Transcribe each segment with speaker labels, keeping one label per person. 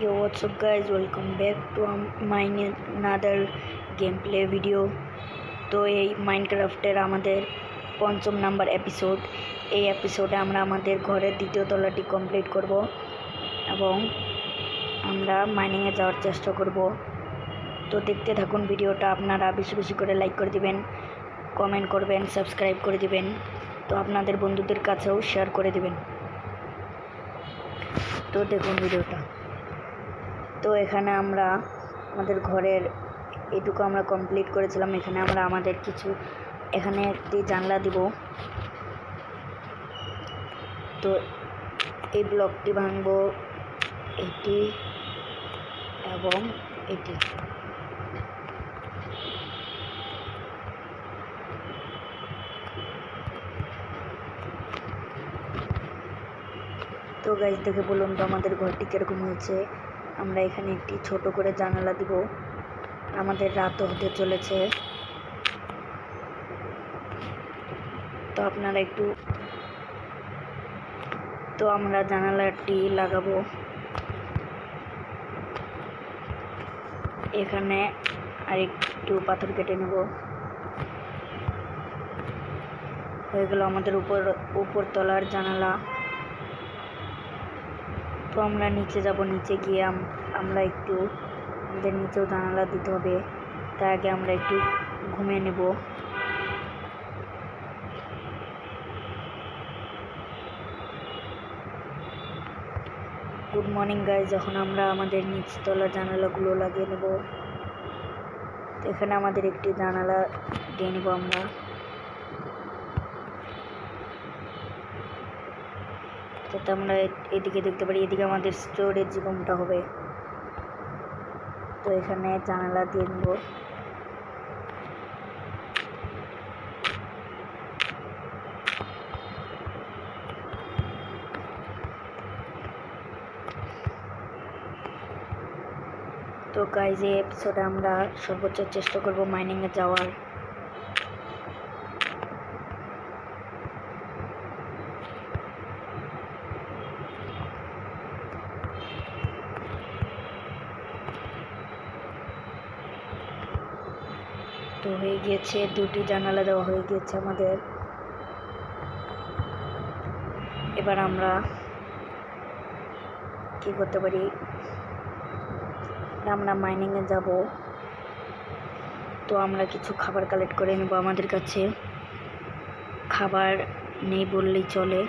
Speaker 1: Yo, what's up guys, welcome back to my another gameplay video. তো এই মাইনক্রাফটের আমাদের পঞ্চম নাম্বার এপিসোড। এই এপিসোডে আমরা আমাদের ঘরের দ্বিতীয় তলাটি কমপ্লিট করব এবং আমরা মাইনিংয়ে যাওয়ার চেষ্টা করব। তো দেখতে থাকুন ভিডিওটা। আপনারা বেশি বেশি করে লাইক করে দিবেন, কমেন্ট করবেন, সাবস্ক্রাইব করে দিবেন, তো আপনাদের বন্ধুদের কাছেও শেয়ার করে দিবেন। তো দেখুন ভিডিওটা। তো এখানে আমরা আমাদের ঘরের এটুকু আমরা কমপ্লিট করেছিলাম। এখানে আমরা আমাদের কিছু এখানে একটি জানলা দিব। তো এই ব্লকটি ভাঙবো, এটি এবং এটি। তো গাইজ দেখে বলুন তো আমাদের ঘরটি কীরকম হয়েছে। আমরা এখানে একটি ছোট করে জানালা দিব। আমাদের রাতও হতে চলেছে, তো আপনারা একটু, তো আমরা জানালাটি লাগাবো। এখানে আরেকটু পাথর কেটে নেব। হয়ে গেল আমাদের উপর তলার জানালা। তো আমরা নিচে যাব, নিচে গিয়ে আমরা একটু আমাদের নিচেও জানালা দিতে হবে। তার আগে আমরা একটু ঘুমিয়ে নেব। Good morning guys. যখন আমরা আমাদের নিচতলা জানালাগুলো লাগিয়ে নেব, এখানে আমাদের একটি জানালা দিয়ে নেব আমরা। যাতে আমরা এদিকে দেখতে পারি, এদিকে আমাদের স্টোরেজ রুমটা হবে। তো এখানে জানালা দিয়ে নেব। তো গাইজ এই এপিসোডে আমরা সর্বোচ্চ চেষ্টা করব মাইনিংয়ে যাওয়ার। তো হয়ে গিয়েছে, দুটি জানালা দেওয়া হয়ে গিয়েছে আমাদের। এবার আমরা কি করতে পারি, আমরা মাইনিংয়ে যাব। তো আমরা কিছু খাবার কালেক্ট করে নেব। আমাদের কাছে খাবার নেই বললেই চলে।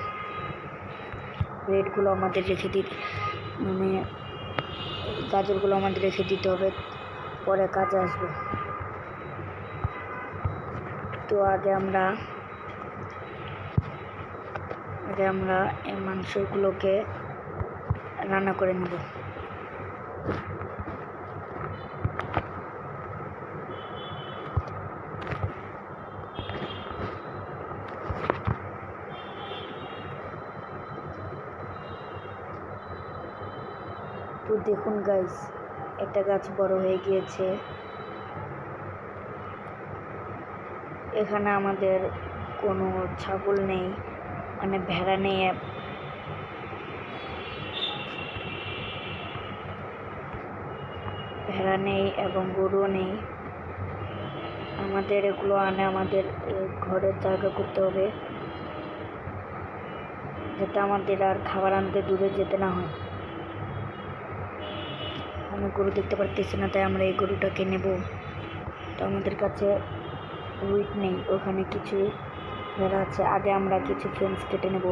Speaker 1: ব্রেডগুলো আমাদের রেখে মানে গাজরগুলো আমাদের রেখে দিতে হবে, পরে কাজে আসবে। তো আগে আমরা এই মাংসগুলোকে রান্না করে নেব। তো দেখুন গাইস, একটা গাছ বড় হয়ে গিয়েছে। এখানে আমাদের কোনো ছাগল নেই, মানে ভেড়া নেই, এবং গরুও নেই। আমাদের এগুলো আমাদের ঘরের জায়গা করতে হবে, যাতে আমাদের আর খাবার আনতে দূরে যেতে না হয়। আমি গরু দেখতে পারতেছি না, তাই আমরা এই গরুটাকে নেব। তো আমাদের কাছে উইট নেই, ওখানে কিছু ভেড়া আছে। আগে আমরা কিছু ফেন্স কেটে নেব।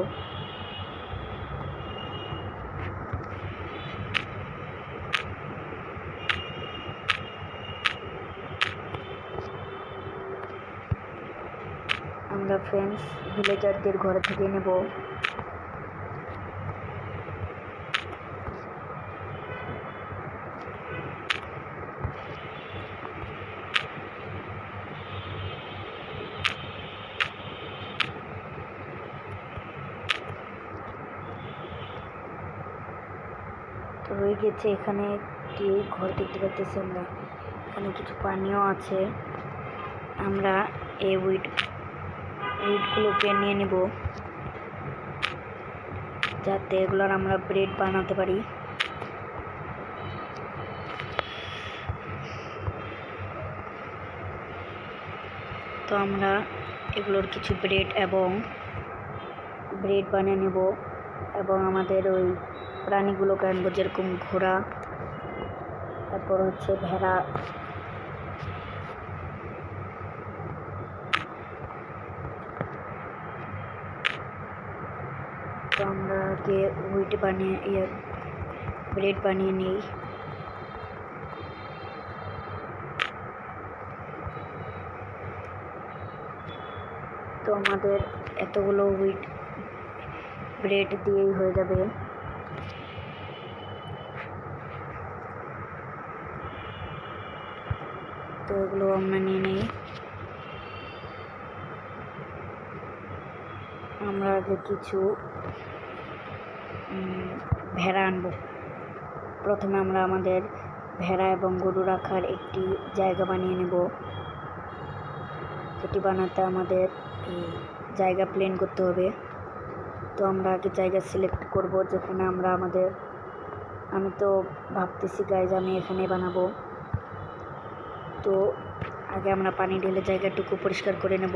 Speaker 1: আমরা ফেন্স ভিলেজারদের ঘরে থেকে নেব। তো হয়ে গেছে, এখানে একটি ঘর দেখতে পাচ্ছি আমরা। এখানে কিছু পানিও আছে। আমরা এই উইটগুলোকে নিয়ে নেব, যাতে এগুলোর আমরা ব্রেড বানাতে পারি। তো আমরা এগুলোর কিছু ব্রেড বানিয়ে নেব এবং আমাদের ওই প্রাণীগুলোকে আনবো, যেরকম ঘোড়া, তারপর হচ্ছে ভেড়া, তো আমরা আগে ব্রেড বানিয়ে নিই। তো আমাদের এতগুলো ব্রেড দিয়েই হয়ে যাবে। তো এগুলো আমরা নিয়ে নিই। আমরা আগে কিছু ভেড়া আনবো। প্রথমে আমরা আমাদের ভেড়া এবং গরু রাখার একটি জায়গা বানিয়ে নেব। সেটি বানাতে আমাদের জায়গা প্লেন করতে হবে। তো আমরা আগে জায়গা সিলেক্ট করব যেখানে আমি তো ভাবতেছি গাইজ আমি এখানে বানাবো। তো আগে আমরা পানি ঢেলে জায়গাটুকু পরিষ্কার করে নেব।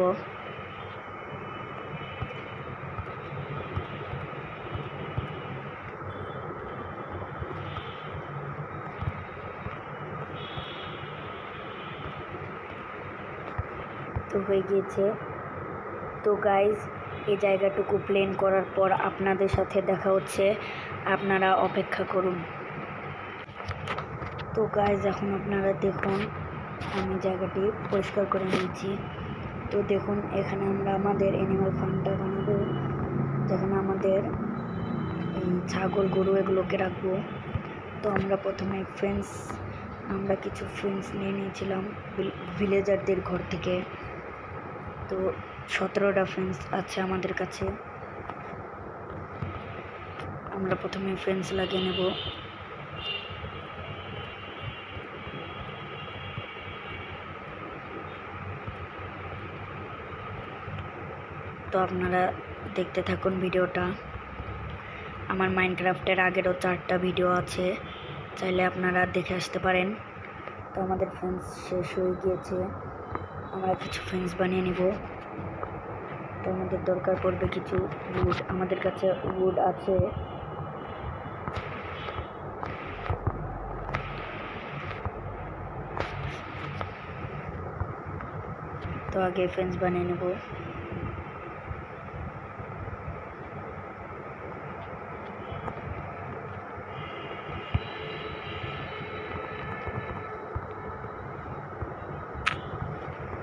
Speaker 1: তো হয়ে গিয়েছে। তো গাইজ এই জায়গাটুকু প্লেন করার পর আপনাদের সাথে দেখা হচ্ছে, আপনারা অপেক্ষা করুন। তো গাইজ এখন আপনারা দেখুন, আমি জায়গাটি পরিষ্কার করে নিয়েছি। তো দেখুন এখানে আমরা আমাদের অ্যানিমাল ফার্মটা বানাবো, যেখানে আমাদের এই ছাগল, গরু এগুলোকে রাখবো। তো আমরা প্রথমে আমরা কিছু ফেন্স নিয়ে নিয়েছিলাম ভিলেজারদের ঘর থেকে। তো 17টা ফেন্স আছে আমাদের কাছে। আমরা প্রথমে ফেন্স লাগিয়ে নেব। তো আপনারা দেখতে থাকুন ভিডিওটা। আমার মাইনক্রাফটের আগেরও 4টা ভিডিও আছে, চাইলে আপনারা দেখে আসতে পারেন। তো আমাদের ফেন্স শেষ হয়ে গিয়েছে, আমরা কিছু ফেন্স বানিয়ে নিব। তো আমাদের দরকার পড়বে কিছু উড, আমাদের কাছে উড আছে। তো আগে ফেন্স বানিয়ে নেব।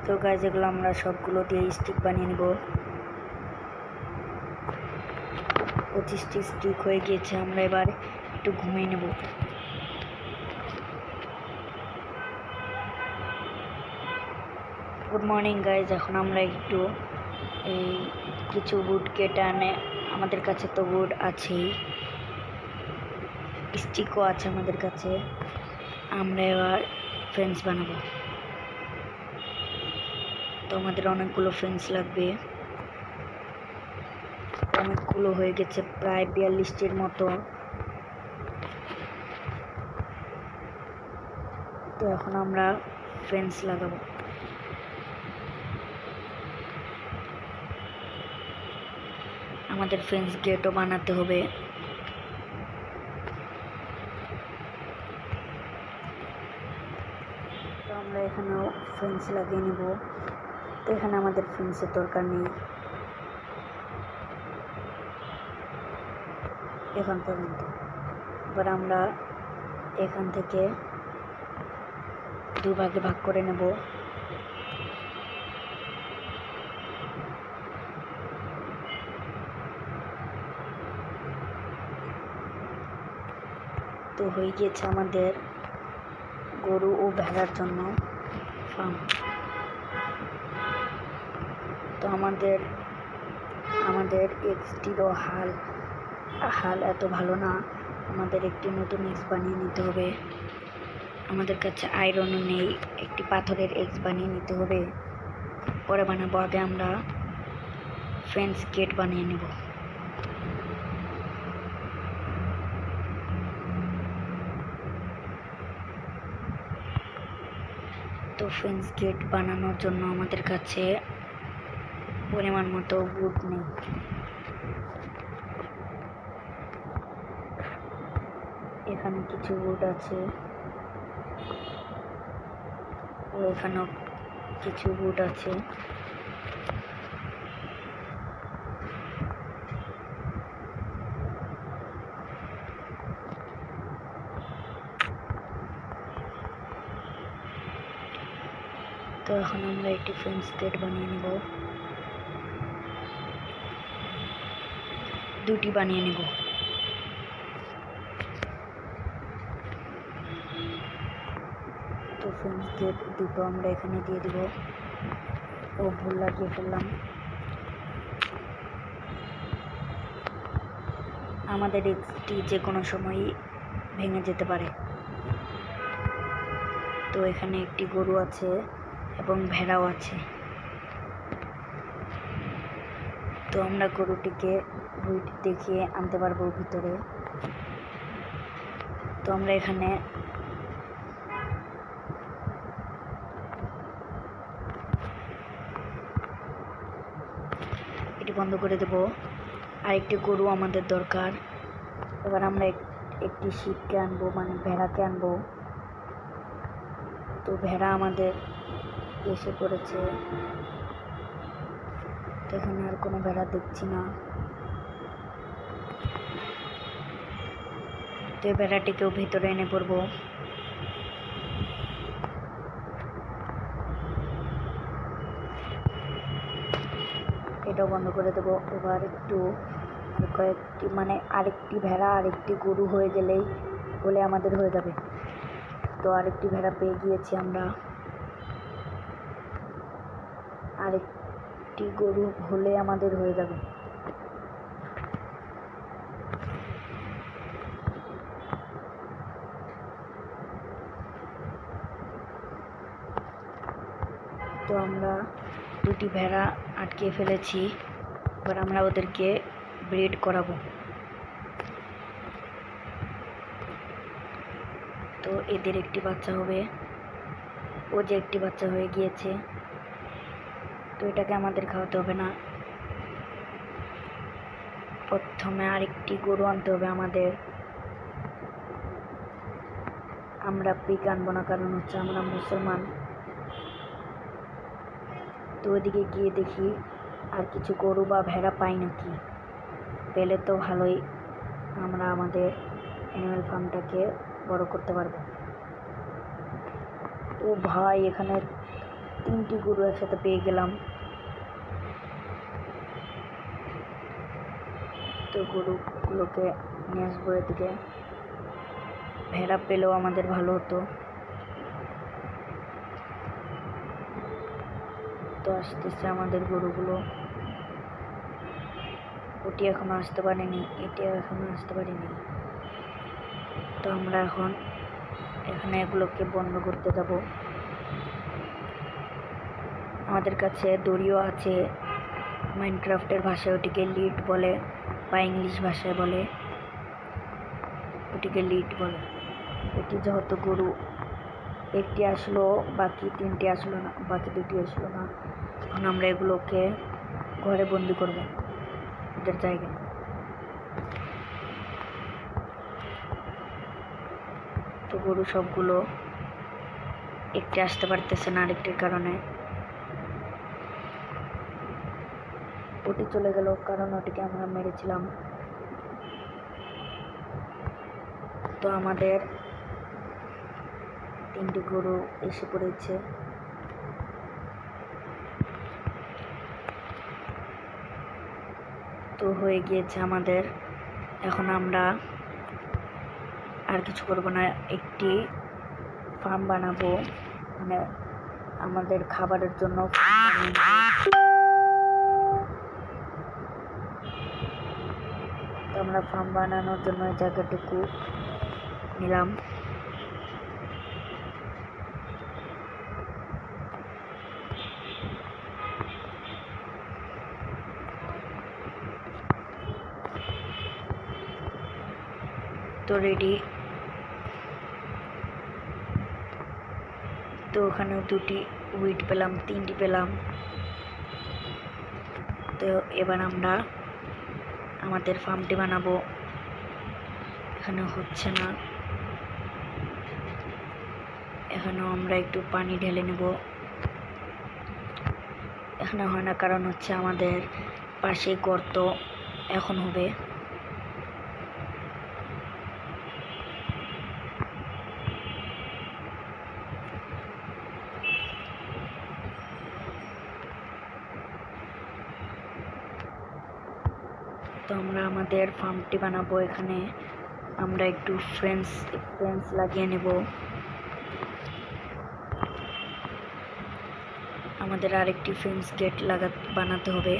Speaker 1: তো গাইজ এগুলো আমরা সবগুলো দিয়ে স্টিক বানিয়ে নেব। 25টি স্টিক হয়ে গিয়েছে, আমরা এবার একটু ঘুমিয়ে নেব। গুড মর্নিং গাইজ, এখন আমরা একটু কিছু উড কেটে আমাদের কাছে তো উড আছেই, স্টিকও আছে আমাদের কাছে। আমরা এবার ফেন্স বানাবো। তো আমাদের অনেকগুলো ফেন্স লাগবে, অনেকগুলো হয়ে গেছে, প্রায় 42টির মতো। তো এখন আমরা ফেন্স লাগাবো। আমাদের ফেন্স গেটও বানাতে হবে। তো আমরা এখানেও ফেন্স লাগিয়ে নেব। তো এখানে আমাদের ফেন্সের দরকার নেই এখন পর্যন্ত। এবার আমরা এখান থেকে 2 ভাগে ভাগ করে নেব। তো হয়ে গিয়েছে আমাদের গরু ও ভেড়ার জন্য ফার্ম। তো আমাদের এক্সটিরও হাল এত ভালো না, আমাদের একটি নতুন এক্স বানিয়ে নিতে হবে। আমাদের কাছে আয়রনও নেই, একটি পাথরের এক্স বানিয়ে নিতে হবে, পরে বানাবো। আগে আমরা ফেন্স গেট বানিয়ে নেব। তো তো ফেন্স গেট বানানোর জন্য আমাদের কাছে পরিমাণ মতো উড নেই। এখানে কিছু উড আছে ও এখানেও কিছু উড আছে। তো এখন আমরা একটি ফেন্স গেট বানিয়ে নেব, দুটি বানিয়ে নেব। তো ফেন্স গেট দুটো আমরা এখানে দিয়ে দিব। ও ভুল লাগিয়ে ফেললাম। আমাদের এটি যে কোনো সময়ই ভেঙে যেতে পারে। তো এখানে একটি গরু আছে এবং ভেড়াও আছে। তো আমরা গরুটিকে ভুঁই দেখিয়ে আনতে পারবো ভিতরে। তো আমরা এখানে এটি বন্ধ করে দেব। আরেকটি গরু আমাদের দরকার। এবার আমরা একটি শিবকে আনবো, মানে ভেড়াকে আনবো। তো ভেড়া আমাদের এসে পড়েছে। তো এখানে আর কোনো ভেড়া দেখছি না। তো এই ভেড়াটিকেও ভিতরে এনে পড়বো। এটাও বন্ধ করে দেবো। এবার একটু আর কয়েকটি, মানে আরেকটি ভেড়া আরেকটি গরু হয়ে গেলেই হলে আমাদের হয়ে যাবে। তো আরেকটি ভেড়া পেয়ে গিয়েছি আমরা। আরেকটি গরু হলে আমাদের হয়ে যাবে। তো আমরা দুটি ভেড়া আটকে ফেলেছি। এবার আমরা ওদেরকে ব্রিড করাবো। তো এদের একটি বাচ্চা হবে। ও যে একটি বাচ্চা হয়ে গিয়েছে। তো এটাকে আমাদের খাওয়াতে হবে না, প্রথমে আরেকটি গরু আনতে হবে আমাদের। আমরা পিক আনবো না, কারণ হচ্ছে আমরা মুসলমান। তো ওইদিকে গিয়ে দেখি আর কিছু গরু বা ভেড়া পাই নাকি। পেলে তো ভালোই, আমরা আমাদের অ্যানিমেল ফার্মটাকে বড় করতে পারবো। ও ভাই, এখানে 3টি গরু একসাথে পেয়ে গেলাম। তো গরুগুলোকে নিয়ে আসবো এদিকে। ভেড়া পেলেও আমাদের ভালো হতো। তো আসতেছে আমাদের গরুগুলো। ওটি এখনো আসতে পারেনি, এটিও এখনো আসতে পারেনি। তো আমরা এখন এখানে এগুলোকে বন্ধ করতে যাব। আমাদের কাছে দড়িও আছে। মাইনক্রাফটের ভাষায় ওটিকে লিড বলে, বা ইংলিশ ভাষায় বলে ওটিকে লিড বলে। এটি যেহেতু গরু একটি আসলো, বাকি 3টি আসলো না, বাকি 2টি আসলো না। এখন আমরা এগুলোকে ঘরে বন্দি করব ওদের জায়গায়। তো গরু সবগুলো একটি আসতে পারতেছে না আরেকটির কারণে। ওটি চলে গেল, কারণ ওটিকে আমরা মেরেছিলাম। তো আমাদের 3টি গরু এসে পড়েছে। তো হয়ে গিয়েছে আমাদের। এখন আমরা আর কিছু করব না, একটি ফার্ম বানাবো, মানে আমাদের খাবারের জন্য। তো আমরা ফার্ম বানানোর জন্য এই জায়গাটুকু নিলাম। তো রেডি। তো ওখানেও 2টি উইট পেলাম, 3টি পেলাম। তো এবার আমরা আমাদের ফার্মটি বানাবো। এখানে হচ্ছে না, এখানেও আমরা একটু পানি ঢেলে নেব। এখানে হয় না, কারণ হচ্ছে আমাদের পাশে গর্ত এখন হবে। তো আমরা আমাদের ফার্মটি বানাবো। এখানে আমরা একটু ফেন্স লাগিয়ে নেব। আমাদের আরেকটি ফেন্স গেট বানাতে হবে।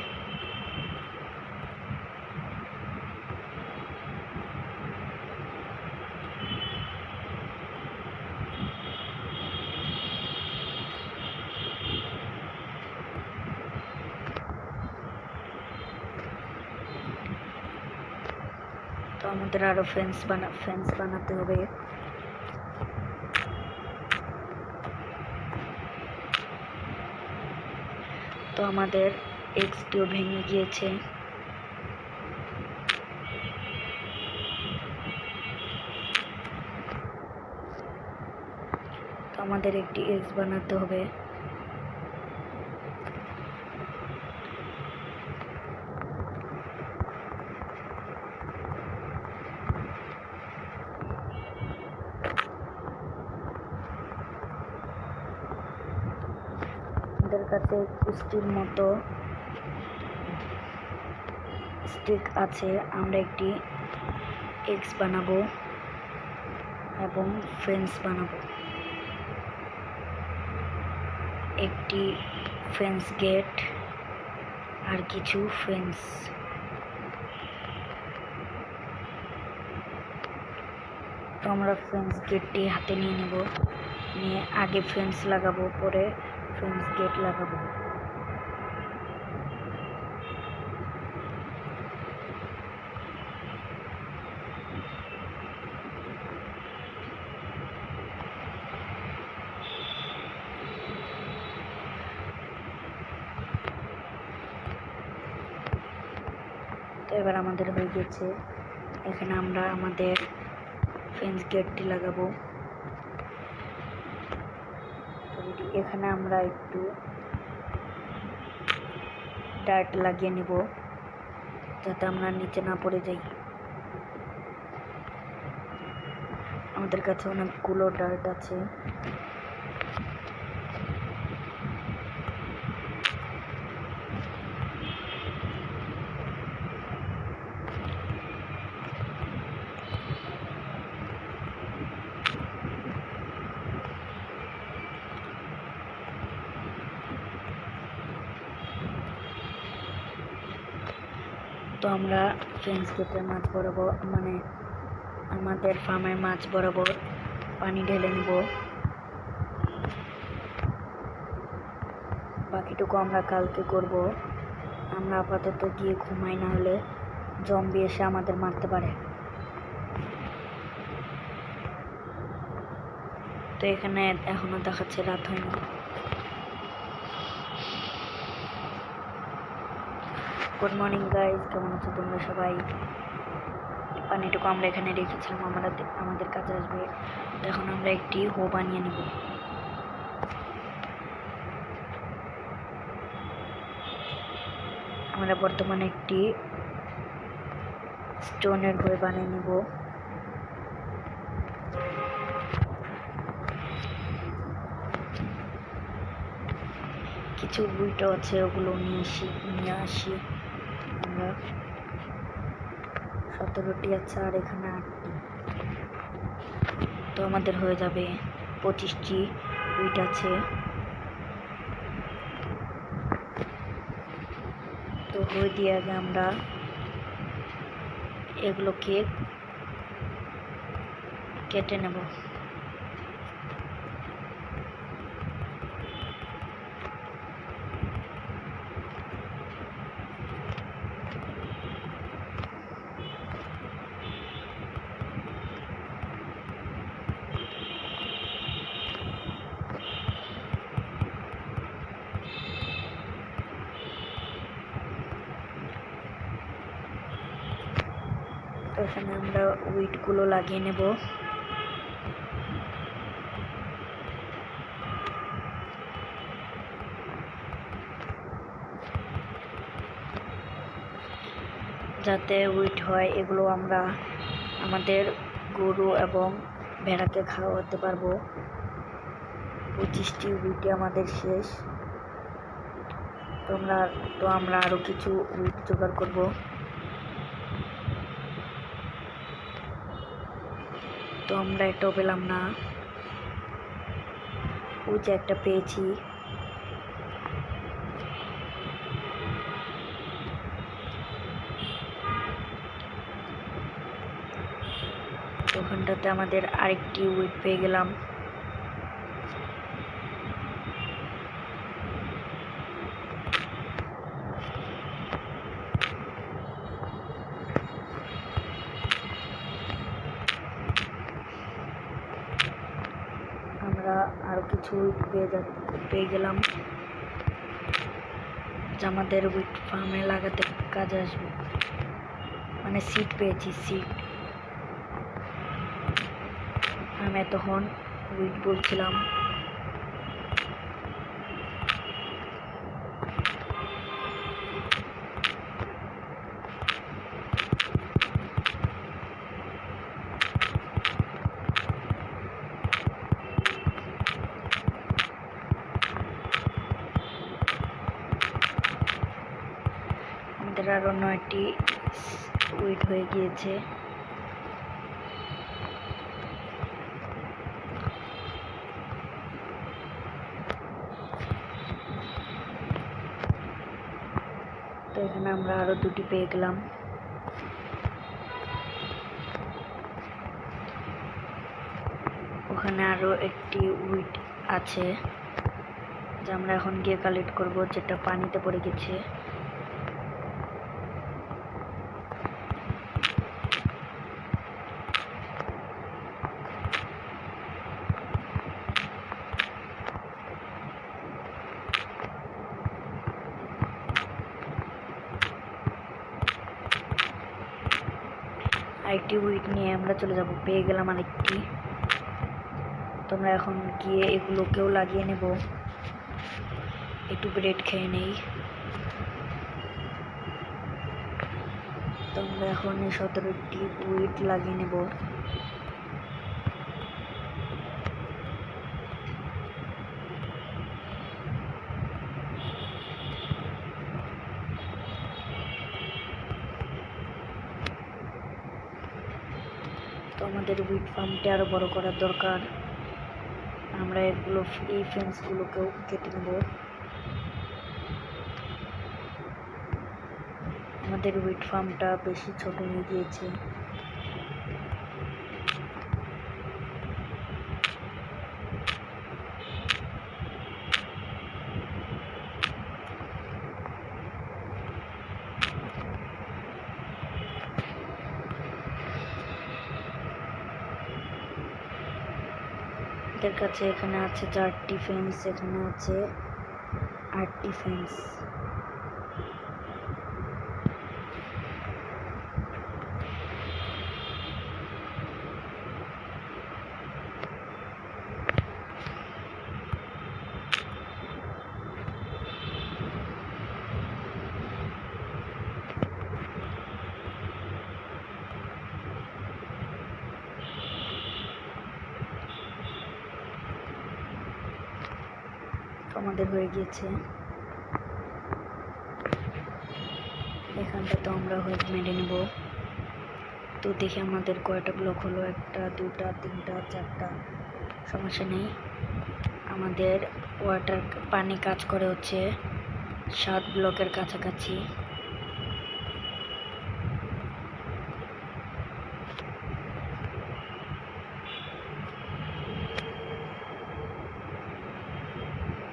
Speaker 1: তো আমাদের আরো ফেন্স বানাতে হবে। তো আমাদের এক্সটিও ভেঙে গিয়েছে। তো আমাদের একটি এক্স বানাতে হবে। আমাদের কাছে স্টিল মতো স্টিক আছে। আমরা একটি এক্স বানাবো এবং ফেন্স বানাবো, একটি ফেন্স গেট আর কিছু ফেন্স। তো আমরা ফেন্স গেটটি হাতে নিয়ে নেব, নিয়ে আগে ফেন্স লাগাবো, পরে ফেন্স গেট লাগাবো। তো এবার আমাদের হয়ে গেছে। এখানে আমরা আমাদের ফেন্স গেটটি লাগাবো। এখানে আমরা একটু ডার্ট লাগিয়ে নিব, যাতে আমরা নিচে না পড়ে যাই। আমাদের কাছে অনেকগুলো ডার্ট আছে। তো আমরা ফেন্স গেটের মাছ বরাবর, মানে আমাদের ফার্মের মাছ বরাবর পানি ঢেলে নিব। বাকিটুকু আমরা কালকে করব। আমরা আপাতত গিয়ে ঘুমাই, না হলে জম্বি এসে আমাদের মারতে পারে। তো এখানে এখনো দেখাচ্ছে রাত হয়নি। গুড মর্নিং গাইজ, কেমন আছো তোমরা সবাই? পানিটুকু আমরা এখানে রেখেছিলাম, আমাদের কাছে আসবে। তো এখন আমরা একটি হো বানিয়ে নিব। আমরা বর্তমানে একটি স্টোনের হো বানিয়ে নিব। কিছু উইটও আছে, ওগুলো নিয়ে আসি আমরা। 17টি আছে আর এখানে 8টি। তো আমাদের হয়ে যাবে 25টি উইট আছে। তো হয়ে দিয়ে আগে আমরা এগুলোকে কেটে নেব। এখানে আমরা উইডগুলো লাগিয়ে নেব। যাতে উইড হয়, এগুলো আমরা আমাদের গরু এবং ভেড়াকে খাওয়াতে পারবো। 25টি উইডে আমাদের শেষ। তো আমরা আরো কিছু উইড জোগাড় করব। তো আমরা এটাও পেলাম না। ওই যে একটা পেয়েছি। ওখানটাতে আমাদের আরেকটি উইড পেয়ে গেলাম। আমরা আরো কিছু উইড পেয়ে গেলাম, যা আমাদের উইড ফার্মে লাগাতে কাজে আসবে। মানে সিড পেয়েছি, সিড। আমি এতক্ষণ উইড বলছিলাম। আমাদের আরো 9টি উইড হয়ে গিয়েছে। তো এখানে আমরা আরো 2টি পেয়ে গেলাম। ওখানে আরো একটি উইড আছে, যা আমরা এখন গিয়ে কালেক্ট করব, যেটা পানিতে পড়ে গেছে। আরেকটি উইড নিয়ে আমরা চলে যাব। পেয়ে গেলাম আরেকটি। তোমরা এখন গিয়ে এগুলোকেও লাগিয়ে নেব। একটু ব্রেড খেয়ে নেই। তোমরা এখন 17টি উইড লাগিয়ে নেব। তো আমাদের উইড ফার্মটি আরো বড় করার দরকার। আমরা এই ফেন্সগুলোকেও কেটে নেব। আমাদের উইড ফার্মটা বেশি ছোট হয়ে গিয়েছে। আমাদের কাছে এখানে আছে 4টি ফেন্স, এখানে আছে 8টি ফেন্স। আমাদের হয়ে গিয়েছে। এখানটা তো আমরা হোয়াইট মেরে নেব। তো দেখি আমাদের কয়টা ব্লক হলো। 1টা 2টা 3টা 4টা, সমস্যা নেই। আমাদের পানি কাজ করে হচ্ছে 7 ব্লকের কাছাকাছি।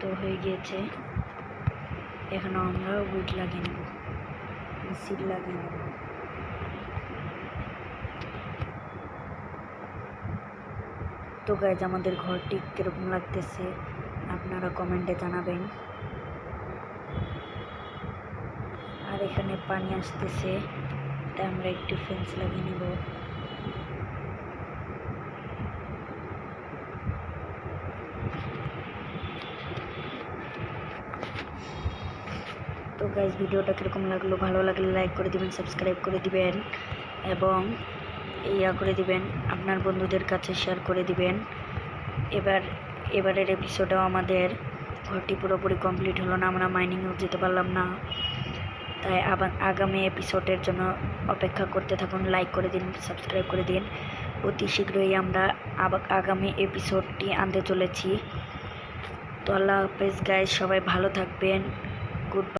Speaker 1: তো হয়ে গিয়েছে। এখানে আমরা উইড লাগিয়ে নেব, সিড লাগিয়ে নেব। তো গাইজ, আমাদের ঘরটি কিরকম লাগতেছে আপনারা কমেন্টে জানাবেন। আর এখানে পানি আসতেছে, তাই আমরা একটু ফেন্স লাগিয়ে নেব। তো গাইজ ভিডিওটা কীরকম লাগলো, ভালো লাগলে লাইক করে দিবেন, সাবস্ক্রাইব করে দিবেন এবং করে দিবেন, আপনার বন্ধুদের কাছে শেয়ার করে দিবেন। এবারের এপিসোডেও আমাদের ঘরটি পুরোপুরি কমপ্লিট হলো না, আমরা মাইনিংও যেতে পারলাম না। তাই আবার আগামী এপিসোডের জন্য অপেক্ষা করতে থাকুন, লাইক করে দিন, সাবস্ক্রাইব করে দিন। অতি শীঘ্রই আমরা আগামী এপিসোডটি আনতে চলেছি। তো আল্লাহ হাফেজ গাইজ, সবাই ভালো থাকবেন। Good bye.